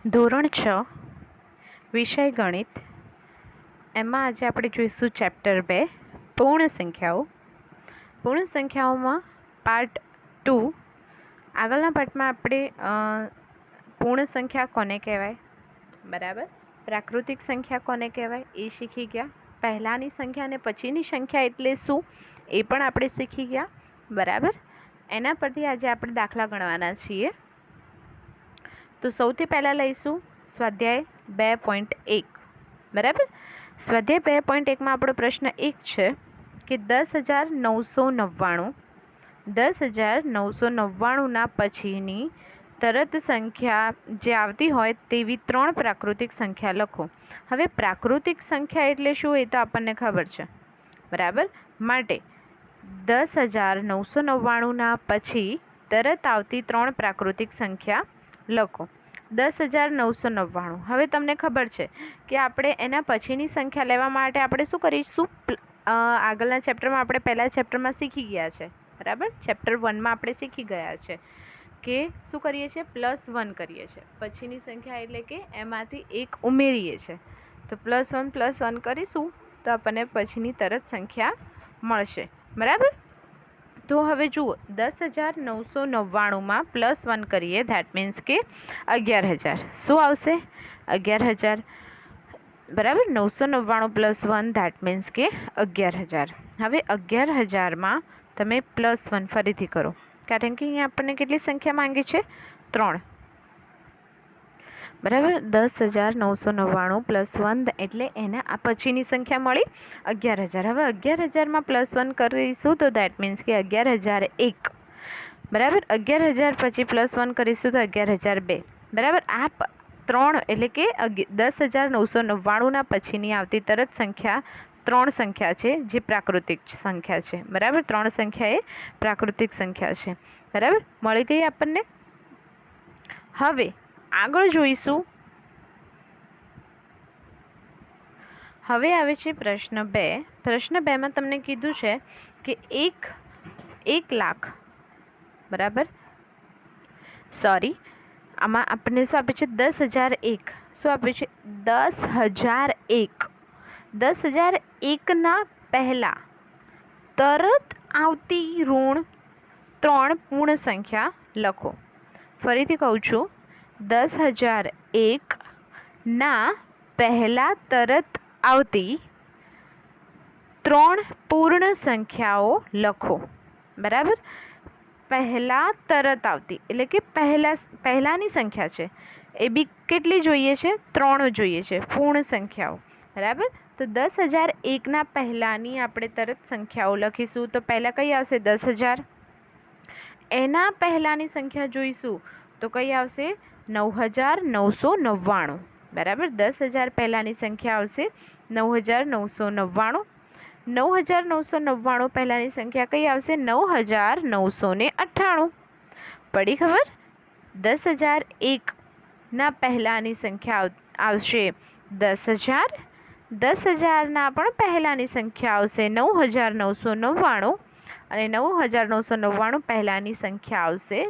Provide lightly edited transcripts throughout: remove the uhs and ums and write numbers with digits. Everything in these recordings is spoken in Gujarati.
ધોરણ 6 વિષય ગણિત એમાં આજે આપણે જોઈશું ચેપ્ટર 2 પૂર્ણ સંખ્યાઓ. પૂર્ણ સંખ્યાઓમાં પાર્ટ 2. આગળના પાર્ટમાં આપણે પૂર્ણ સંખ્યા કોને કહેવાય, બરાબર, પ્રાકૃતિક સંખ્યા કોને કહેવાય એ શીખી ગયા. પહેલાંની સંખ્યા અને પછીની સંખ્યા એટલે શું એ પણ આપણે શીખી ગયા, બરાબર. એના પરથી આજે આપણે દાખલા ગણવાના છીએ. તો સૌથી પહેલાં લઈશું સ્વાધ્યાય 2.1, બરાબર. સ્વાધ્યાય 2.1માં આપણો પ્રશ્ન એક છે કે 10,999ના પછીની તરત સંખ્યા જે આવતી હોય તેવી 3 પ્રાકૃતિક સંખ્યા લખો. હવે પ્રાકૃતિક સંખ્યા એટલે શું એ તો આપણને ખબર છે, બરાબર. માટે 10,999ના પછી તરત આવતી 3 પ્રાકૃતિક સંખ્યા લખો. 10,999. હવે તમને ખબર છે કે આપણે એના પછીની સંખ્યા લેવા માટે આપણે શું કરીશું? આગળના ચેપ્ટરમાં આપણે પહેલા ચેપ્ટરમાં શીખી ગયા છે, બરાબર. ચેપ્ટર 1માં આપણે શીખી ગયા છે કે શું કરીએ છીએ? +1 કરીએ છીએ. પછીની સંખ્યા એટલે કે એમાંથી એક ઉમેરીએ છીએ. તો +1 કરીશું તો આપણને પછીની તરત સંખ્યા મળશે, બરાબર. તો હવે જુઓ, 10,999માં +1 કરીએ, ધેટ મીન્સ કે 11,000. શું આવશે? 11,000, બરાબર. 999 + 1 ધેટ મીન્સ કે 11,000. હવે 11,000માં તમે +1 ફરીથી કરો, કારણ કે અહીંયા આપણને કેટલી સંખ્યા માંગી છે? 3, બરાબર. 10,999 + 1 એટલે એને આ પછીની સંખ્યા મળી 11,000. હવે 11,000માં +1 કરીશું તો ધેટ મીન્સ કે 11,001, બરાબર. 11,000 પછી +1 કરીશું તો 11,002, બરાબર. આ 3 એટલે કે 10,999ના પછીની આવતી તરત સંખ્યા 3 સંખ્યા છે જે પ્રાકૃતિક સંખ્યા છે, બરાબર. 3 સંખ્યા એ પ્રાકૃતિક સંખ્યા છે, બરાબર. મળી ગઈ આપણને. હવે આગળ જોઈશું. હવે આવે છે પ્રશ્ન 2. પ્રશ્ન 2માં તમને કીધું છે કે 1 લાખ, બરાબર. સોરી, આમાં આપણને શું આપે છે? 10,001. શું આપે છે? 10,001. 10,001ના પહેલા તરત આવતી ઋણ 3 પૂર્ણ સંખ્યા લખો. ફરીથી કહું છું, 10,001ના પહેલા તરત આવતી 3 પૂર્ણ સંખ્યાઓ લખો, બરાબર. પહેલા તરત આવતી એટલે કે પહેલાંની સંખ્યા છે એ બી કેટલી જોઈએ છે? 3 જોઈએ છે પૂર્ણ સંખ્યાઓ, બરાબર. તો 10,001ના પહેલાંની આપણે તરત સંખ્યાઓ લખીશું. તો પહેલાં કઈ આવશે? 10,000. એના પહેલાંની સંખ્યા જોઈશું તો કઈ આવશે? 9,999, બરાબર. 10,000 પહેલાંની સંખ્યા આવશે 9,999. 9,999 પહેલાંની સંખ્યા કઈ આવશે? 9,998. પડી ખબર? 10,001ના પહેલાંની સંખ્યા આવશે 10,000. 10,000ના પણ પહેલાંની સંખ્યા આવશે 9,999 અને 9,999 પહેલાંની સંખ્યા આવશે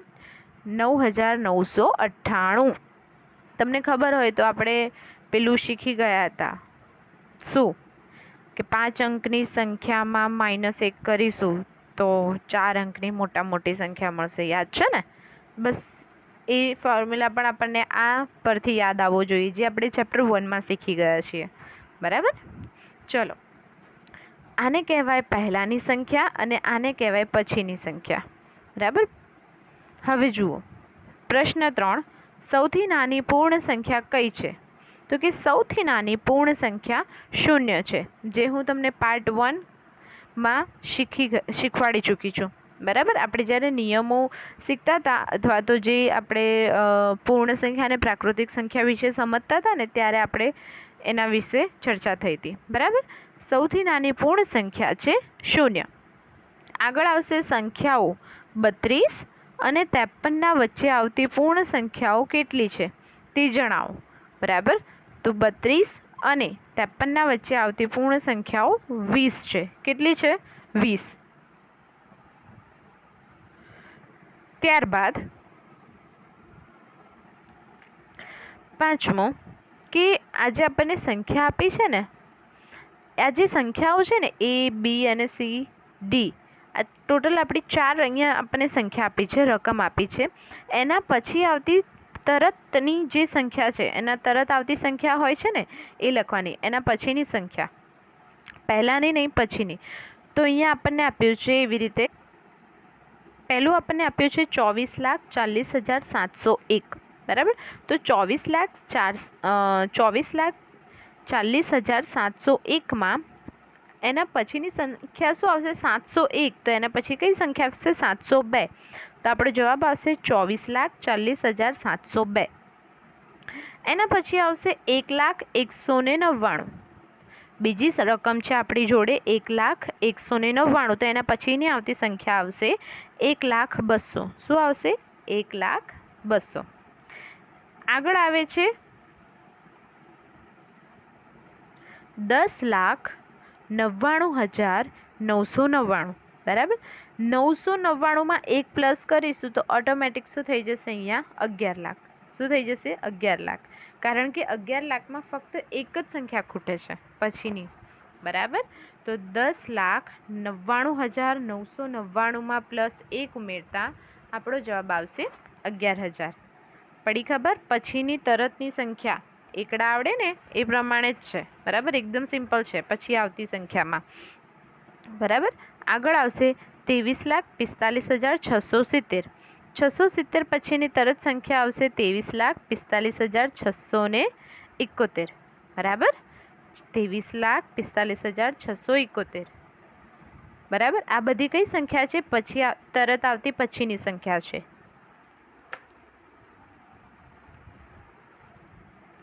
9,998. તમને ખબર હોય તો આપણે પેલું શીખી ગયા હતા, શું કે 5 અંકની સંખ્યામાં -1 કરીશું તો 4 અંકની મોટી સંખ્યા મળશે. યાદ છે ને? બસ એ ફોર્મ્યુલા પણ આપણને આ પરથી યાદ આવવો જોઈએ, જે આપણે ચેપ્ટર 1માં શીખી ગયા છીએ, બરાબર. ચલો, આને કહેવાય પહેલાંની સંખ્યા અને આને કહેવાય પછીની સંખ્યા, બરાબર. હવે જુઓ પ્રશ્ન 3. સૌથી નાની પૂર્ણ સંખ્યા કઈ છે? તો કે સૌથી નાની પૂર્ણ સંખ્યા 0 છે, જે હું તમને પાર્ટ 1માં શીખવાડી ચૂકી છું, બરાબર. આપણે જ્યારે નિયમો શીખતા હતા અથવા તો જે આપણે પૂર્ણ સંખ્યા અને પ્રાકૃતિક સંખ્યા વિશે સમજતા હતા ને, ત્યારે આપણે એના વિશે ચર્ચા થઈ હતી, બરાબર. સૌથી નાની પૂર્ણ સંખ્યા છે 0. આગળ આવશે સંખ્યાઓ 32 અને 53ના વચ્ચે આવતી પૂર્ણ સંખ્યાઓ કેટલી છે તે જણાવો, બરાબર. તો 32 અને 53ના વચ્ચે આવતી પૂર્ણ સંખ્યાઓ 20 છે. કેટલી છે? 20. ત્યારબાદ પાંચમો કે આજે આપણને સંખ્યા આપી છે ને, આ જે સંખ્યાઓ છે ને એ, બી અને સી, ડી, આ ટોટલ આપણી 4 અહીંયા આપણને સંખ્યા આપી છે, રકમ આપી છે. એના પછી આવતી તરતની જે સંખ્યા છે, એના તરત આવતી સંખ્યા હોય છે ને એ લખવાની, એના પછીની સંખ્યા, પહેલાંની નહીં પછીની. તો અહીંયા આપણને આપ્યું છે એવી રીતે, પહેલું આપણને આપ્યું છે 24,40,701, બરાબર. તો 24,40,701માં એના પછીની સંખ્યા શું આવશે? 701. તો એના પછી કઈ સંખ્યા આવશે? 702. તો આપણો જવાબ આવશે 24,40,702. એના પછી આવશે 1,01,99. બીજી રકમ છે આપણી જોડે 1,01,99. તો એના પછીની આવતી સંખ્યા આવશે 1,02,000. શું આવશે? 1,02,000. આગળ આવે છે 10,99,999, બરાબર. 999માં 1 પ્લસ કરીશું તો ઓટોમેટિક શું થઈ જશે? અહીંયા 11 લાખ. શું થઈ જશે? 11 લાખ. કારણ કે 11 લાખમાં ફક્ત એક જ સંખ્યા ખૂટે છે પછીની, બરાબર. તો 10,99,999માં પ્લસ 1 ઉમેરતા આપણો જવાબ આવશે 11,000. પડી ખબર? પછીની તરતની સંખ્યા એકડા આવડે ને એ પ્રમાણે જ છે, બરાબર. એકદમ સિમ્પલ છે પછી આવતી સંખ્યામાં, બરાબર. આગળ આવશે 23,45,670. 670 પછીની તરત સંખ્યા આવશે 23,45,671, બરાબર. 23,45,671, બરાબર. આ બધી કઈ સંખ્યા છે? પછી તરત આવતી પછીની સંખ્યા છે,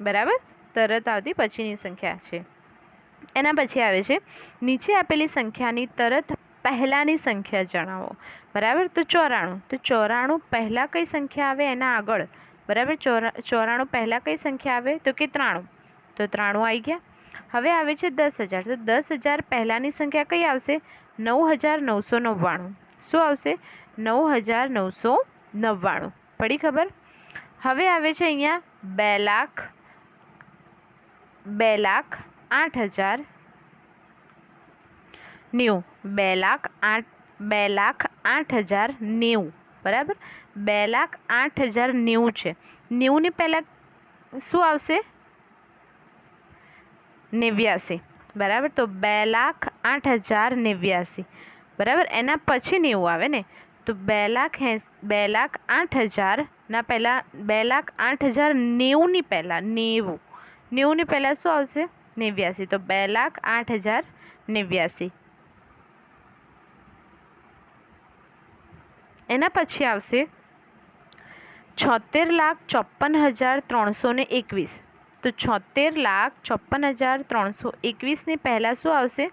બરાબર. તરત આવતી પછીની સંખ્યા છે. એના પછી આવે છે નીચે આપેલી સંખ્યાની તરત પહેલાંની સંખ્યા જણાવો, બરાબર. તો 94. તો 94 પહેલાં કઈ સંખ્યા આવે? એના આગળ, બરાબર. 94 પહેલાં કઈ સંખ્યા આવે? તો કે 93. તો 93 આવી ગયા. હવે આવે છે 10,000. તો 10,000 પહેલાંની સંખ્યા કઈ આવશે? 9,999. શું આવશે? 9,999. પડી ખબર? હવે આવે છે અહીંયા 2,08,090. 2,08,090, બરાબર. 2,08,090 છે. 90ની પહેલાં શું આવશે? 89, બરાબર. તો 2,08,089, બરાબર. એના પછી 90 આવે ને, તો 2,08,000ના પહેલાં 2,08,090ની પહેલાં 90ની પહેલાં શું આવશે? 89. તો 2,08,089. એના પછી આવશે 76,54,321. તો 76,54,321ની પહેલાં શું આવશે?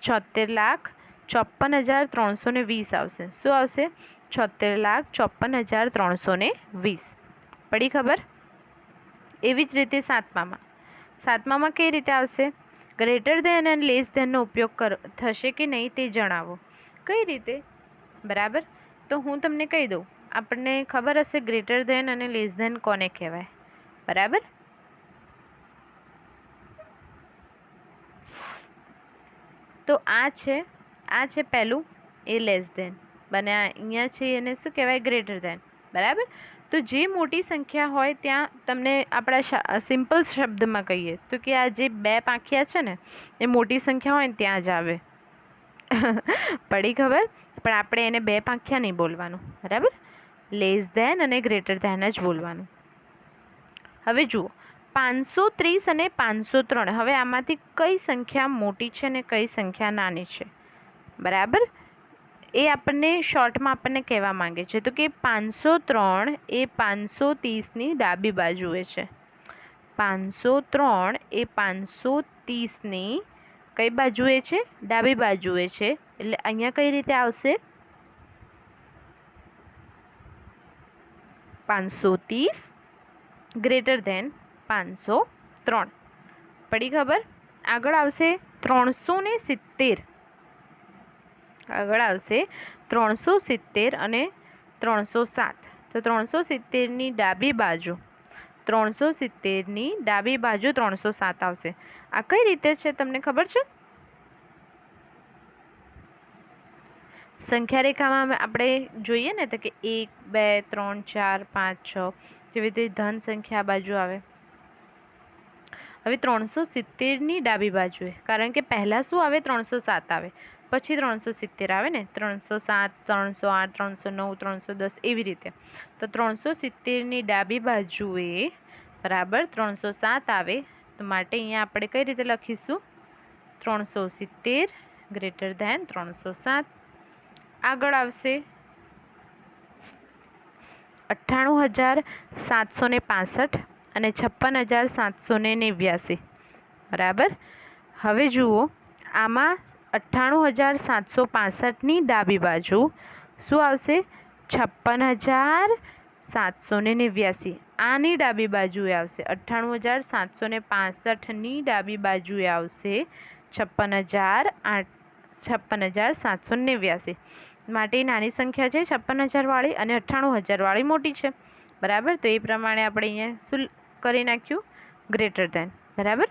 76,54,320 આવશે. શું આવશે? 76,54,320. પડી ખબર? એવી જ રીતે સાતમામાં કઈ રીતે આવશે? ગ્રેટર ધેન અને લેસ ધેનનો ઉપયોગ થશે કે નહીં તે જણાવો. કઈ રીતે? બરાબર. તો હું તમને કહી દઉં. આપણને ખબર હશે ગ્રેટર ધેન અને લેસ ધેન કોને કહેવાય, બરાબર. તો આ છે પહેલું, એ લેસ ધેન, બને અહીંયા છે એને શું કહેવાય? ગ્રેટર ધેન, બરાબર. તો જે મોટી સંખ્યા હોય ત્યાં તમને આપણા સિમ્પલ શબ્દમાં કહીએ તો કે આ જે 2 પાંખિયા છે ને એ મોટી સંખ્યા હોય ને ત્યાં જ આવે. પડી ખબર? પણ આપણે એને 2 પાંખિયા નહીં બોલવાનું, બરાબર. લેસ ધેન અને ગ્રેટર ધેન જ બોલવાનું. હવે જુઓ 530 અને 503. હવે આમાંથી કઈ સંખ્યા મોટી છે ને કઈ સંખ્યા નાની છે, બરાબર. એ આપણને શોર્ટમાં આપણને કહેવા માંગે છે. તો કે 503 એ 530ની ડાબી બાજુએ છે. 503 એ 530ની કઈ બાજુએ છે? ડાબી બાજુએ છે. એટલે અહીંયા કઈ રીતે આવશે? 530 ગ્રેટર ધેન 503. પડી ખબર? આગળ આવશે 370. આગળ આવશે 370 અને 307. તો 370ની ડાબી બાજુ 370ની ડાબી બાજુ 307 આવશે. આ કઈ રીતે છે તમને ખબર છે? સંખ્યા રેખામાં આપણે જોઈએ ને તો કે 1 2 3 4 5 6 જેવી રીતે ધન સંખ્યા આ બાજુ આવે. હવે 370ની ડાબી બાજુએ, કારણ કે પહેલાં શું આવે? 307 આવે, પછી 370 આવે ને. 307 308 309 310 એવી રીતે. તો 370ની ડાબી બાજુએ બરાબર 307 આવે. તો માટે અહીંયા આપણે કઈ રીતે લખીશું? 370 ગ્રેટર ધેન 307. આગળ આવશે 98,765 અને 56,789 બરાબર. હવે જુઓ, આમાં 98,765ની ડાબી બાજુ શું આવશે? 56,789. આની ડાબી બાજુએ આવશે 98,765ની ડાબી બાજુએ આવશે 56,789. માટે નાની સંખ્યા છે 56,000 વાળી અને 98,000 વાળી મોટી છે બરાબર. તો એ પ્રમાણે આપણે અહીંયા શું કરી નાખ્યું? Greater than. બરાબર.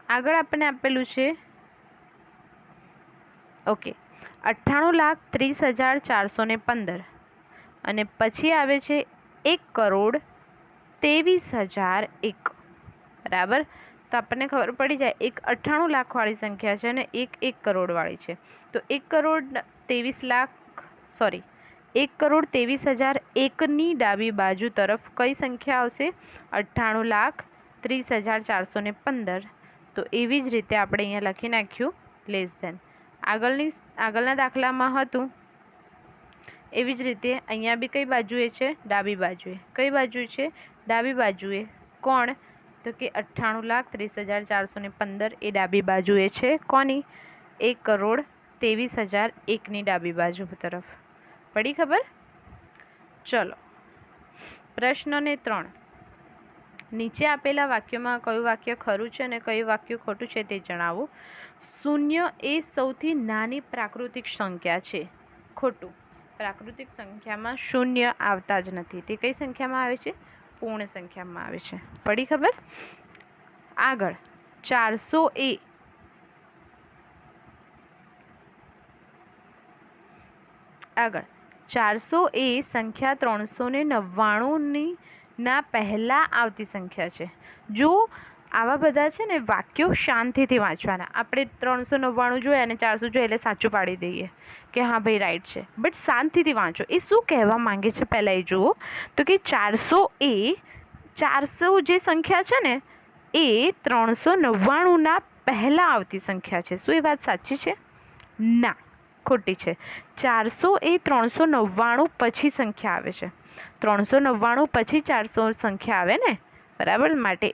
આગળ આપણને આપેલું છે ઓકે 98,30,415 અને પછી આવે છે 1,23,001 બરાબર. તો આપણને ખબર પડી જાય, એક 98 લાખ વાળી સંખ્યા છે અને એક 1 કરોડ વાળી છે. તો 1,23,001ની ડાબી બાજુ તરફ કઈ સંખ્યા આવશે? 98,30,415. તો એવી જ રીતે આપણે અહીંયા લખી નાખ્યું લેસ ધેન. આગળના દાખલામાં હતું એવી જ રીતે અહીંયા બી કઈ બાજુએ છે? ડાબી બાજુએ. કઈ બાજુ છે? ડાબી બાજુએ. કોણ? તો કે 98,30,415 એ ડાબી બાજુએ છે. કોની? 1,23,001ની ડાબી બાજુ તરફ. પડી ખબર? ચલો, પ્રશ્ન 3. નીચે આપેલા વાક્યોમાં કયું વાક્ય ખરું છે અને કયું વાક્ય ખોટું છે તે જણાવો. 0 એ સૌથી નાની પ્રાકૃતિક સંખ્યા છે. ખોટું. પ્રાકૃતિક સંખ્યામાં 0 આવતા જ નથી. તે કઈ સંખ્યામાં આવે છે? પૂર્ણ સંખ્યામાં આવે છે. પડી ખબર? આગળ 400 એ સંખ્યા 399ના પહેલાં આવતી સંખ્યા છે. જો આવા બધા છે ને વાક્યો શાંતિથી વાંચવાના. આપણે 399 જોઈએ અને 400 જોઈએ એટલે સાચું પાડી દઈએ કે હા ભાઈ રાઈટ છે, બટ શાંતિથી વાંચો. એ શું કહેવા માંગે છે પહેલાં એ જુઓ. તો કે 400 જે સંખ્યા છે ને એ 399ના પહેલાં આવતી સંખ્યા છે. શું એ વાત સાચી છે? ના, ખોટી છે. 400 એ 399 પછી સંખ્યા આવે છે. 399 પછી 400 સંખ્યા આવે ને બરાબર. માટે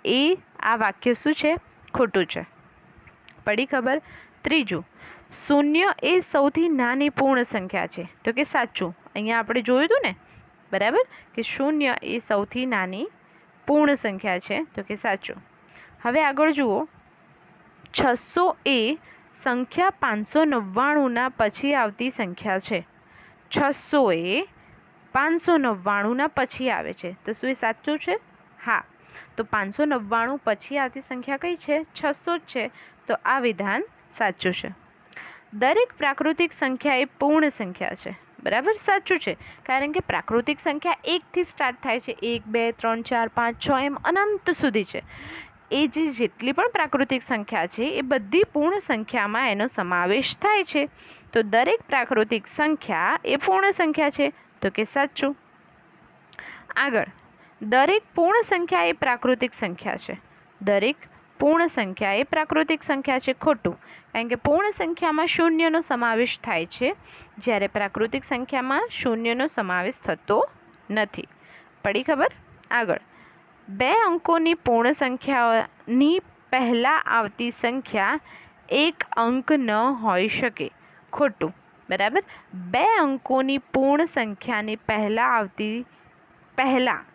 આ વાક્ય શું છે? ખોટું છે. પડી ખબર? ત્રીજું, 0 એ સૌથી નાની પૂર્ણ સંખ્યા છે. તો કે સાચું. અહીંયા આપણે જોયું હતું ને બરાબર કે 0 એ સૌથી નાની પૂર્ણ સંખ્યા છે. તો કે સાચું. હવે આગળ જુઓ, 600 એ સંખ્યા 599ના પછી આવતી સંખ્યા છે. 600 એ 599ના પછી આવે છે. તો શું એ સાચું છે? હા. તો 599 પછી આવતી સંખ્યા કઈ છે? 600 જ છે. તો આ વિધાન સાચું છે. દરેક પ્રાકૃતિક સંખ્યા એ પૂર્ણ સંખ્યા છે. બરાબર, સાચું છે. કારણ કે પ્રાકૃતિક સંખ્યા 1થી સ્ટાર્ટ થાય છે. 1 2 3 4 5 6 એમ અનંત સુધી છે. એ જેટલી પણ પ્રાકૃતિક સંખ્યા છે એ બધી પૂર્ણ સંખ્યામાં એનો સમાવેશ થાય છે. તો દરેક પ્રાકૃતિક સંખ્યા એ પૂર્ણ સંખ્યા છે. તો કે સાચું. આગળ, દરેક પૂર્ણ સંખ્યા એ પ્રાકૃતિક સંખ્યા છે. દરેક પૂર્ણ સંખ્યા એ પ્રાકૃતિક સંખ્યા છે. ખોટું. કારણ કે પૂર્ણ સંખ્યામાં શૂન્યનો સમાવેશ થાય છે, જ્યારે પ્રાકૃતિક સંખ્યામાં શૂન્યનો સમાવેશ થતો નથી. પડી ખબર? આગળ, 2 અંકોની પૂર્ણ સંખ્યાની પહેલાં આવતી સંખ્યા 1 અંક ન હોઈ શકે. ખોટું. બરાબર. 2 અંકોની પૂર્ણ સંખ્યાની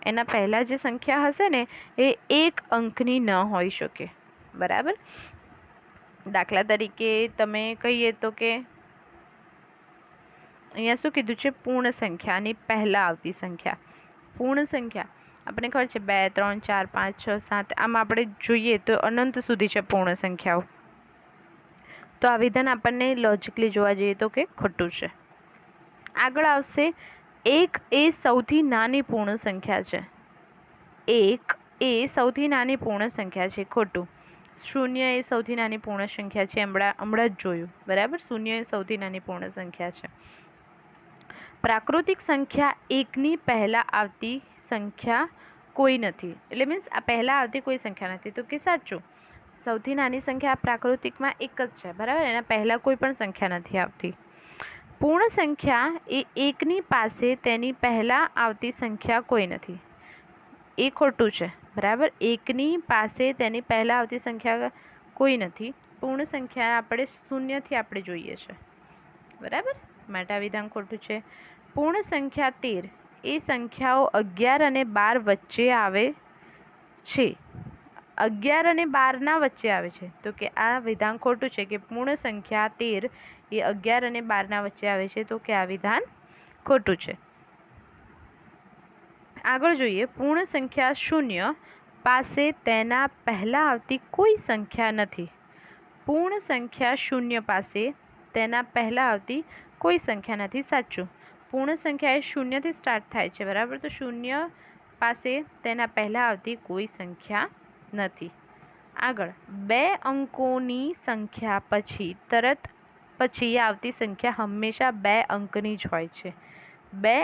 એના પહેલાં જે સંખ્યા હશે ને એ 1 અંકની ન હોઈ શકે. બરાબર. દાખલા તરીકે તમે કહીએ તો કે અહીંયા શું કીધું છે? પૂર્ણ સંખ્યાની પહેલાં આવતી સંખ્યા. પૂર્ણ સંખ્યા આપણને ખબર છે 2 3 4 5 6 7, આમ આપણે જોઈએ તો અનંત સુધી છે પૂર્ણ સંખ્યાઓ. તો આ વિધાન આપણને લોજિકલી જોવા જઈએ તો કે ખોટું છે. આગળ આવશે 1 એ સૌથી નાની પૂર્ણ સંખ્યા છે. 1 એ સૌથી નાની પૂર્ણ સંખ્યા છે, ખોટું. 0 એ સૌથી નાની પૂર્ણ સંખ્યા છે, હમણાં જ જોયું, બરાબર. 0 એ સૌથી નાની પૂર્ણ સંખ્યા છે. પ્રાકૃતિક સંખ્યા 1ની પહેલાં આવતી સંખ્યા કોઈ નથી, એટલે મીન્સ આ પહેલાં આવતી કોઈ સંખ્યા નથી, તો કે સાચું. સૌથી નાની સંખ્યા પ્રાકૃતિકમાં 1 જ છે, બરાબર. એના પહેલાં કોઈ પણ સંખ્યા નથી આવતી. પૂર્ણ સંખ્યા એ 1ની પાસે તેની પહેલાં આવતી સંખ્યા કોઈ નથી, એ ખોટું છે, બરાબર. 1ની પાસે તેની પહેલાં આવતી સંખ્યા કોઈ નથી. પૂર્ણ સંખ્યા આપણે 0થી આપણે જોઈએ છે, બરાબર. માટે આ વિધાન ખોટું છે. પૂર્ણ સંખ્યા 13 એ સંખ્યાઓ 11 અને 12 વચ્ચે આવે છે. 11 અને 12ના વચ્ચે આવે છે, તો કે આ વિધાન ખોટું છે કે પૂર્ણ સંખ્યા 13 એ 11 અને 12ના વચ્ચે આવે છે, તો કે આ વિધાન ખોટું છે. આગળ જોઈએ, પૂર્ણ સંખ્યા 0 પાસે તેના પહેલાં આવતી કોઈ સંખ્યા નથી. પૂર્ણ સંખ્યા 0 પાસે તેના પહેલાં આવતી કોઈ સંખ્યા નથી, સાચું. પૂર્ણ સંખ્યા એ 0થી સ્ટાર્ટ થાય છે, બરાબર. તો 0 પાસે તેના પહેલાં આવતી કોઈ સંખ્યા નથી. આગળ 2 અંકોની સંખ્યા તરત પછી આવતી સંખ્યા હંમેશા 2 અંકની જ હોય છે. 2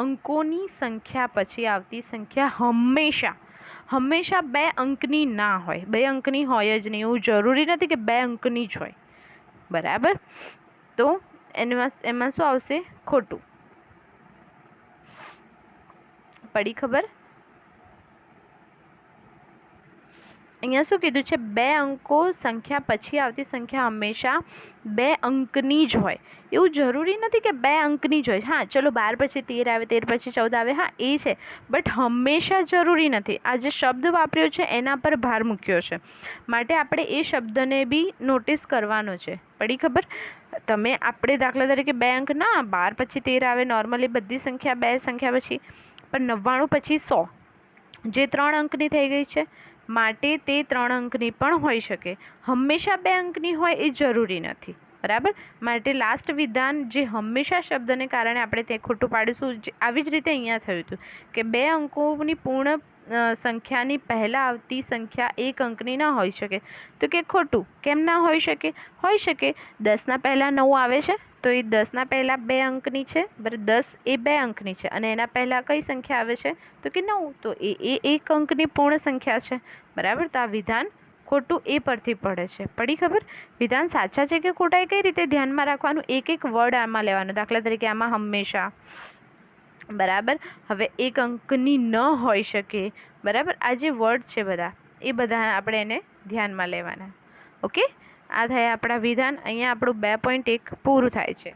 અંકોની સંખ્યા પછી આવતી સંખ્યા હંમેશા 2 અંકની ના હોય. 2 અંકની હોય જ નહીં, એવું જરૂરી નથી કે 2 અંકની જ હોય, બરાબર. તો એમાં શું આવશે? ખોટું. પડી ખબર? અહીંયા શું કીધું છે? 2 અંકો સંખ્યા પછી આવતી સંખ્યા હંમેશા 2 અંકની જ હોય. એવું જરૂરી નથી કે 2 અંકની જ હોય. હા, ચલો 12 પછી 13 આવે, 13 પછી 14 આવે, હા એ છે, બટ હંમેશા જરૂરી નથી. આ જે શબ્દ વાપર્યો છે એના પર ભાર મૂક્યો છે, માટે આપણે એ શબ્દને બી નોટિસ કરવાનો છે. પડી ખબર? આપણે દાખલા તરીકે 2 અંક ના, 12 પછી 13 આવે, નોર્મલી બધી સંખ્યા 2 સંખ્યા પછી, પણ 99 પછી 100 જે 3 અંકની થઈ ગઈ છે, માટે તે 3 અંકની પણ હોઈ શકે. હંમેશા 2 અંકની હોય એ જરૂરી નથી, બરાબર. માટે લાસ્ટ વિધાન જે હંમેશા શબ્દને કારણે આપણે તે ખોટું પાડીશું. આવી જ રીતે અહીંયા થયું હતું કે 2 અંકોની પૂર્ણ સંખ્યાની પહેલાં આવતી સંખ્યા 1 અંકની ના હોઈ શકે, તો કે ખોટું. કેમ ના હોઈ શકે? હોઈ શકે. 10ના પહેલાં 9 આવે છે, તો એ 10ના પહેલાં 2 અંકની છે, બરાબર. 10 એ 2 અંકની છે, અને એના પહેલાં કઈ સંખ્યા આવે છે? તો કે 9, તો એ 1 અંકની પૂર્ણ સંખ્યા છે, બરાબર. તો આ વિધાન ખોટું એ પરથી પડે છે. પડી ખબર? વિધાન સાચા છે કે ખોટા એ કઈ રીતે ધ્યાનમાં રાખવાનું? એક વર્ડ આમાં લેવાનો. દાખલા તરીકે આમાં હંમેશા, બરાબર. હવે 1 અંકની ન હોઈ શકે, બરાબર. આ જે વર્ડ છે બધા, એ બધા આપણે એને ધ્યાનમાં લેવાના. ઓકે, આ થયા આપણા વિધાન. અહીંયા આપણું 2.1 પૂરું થાય છે.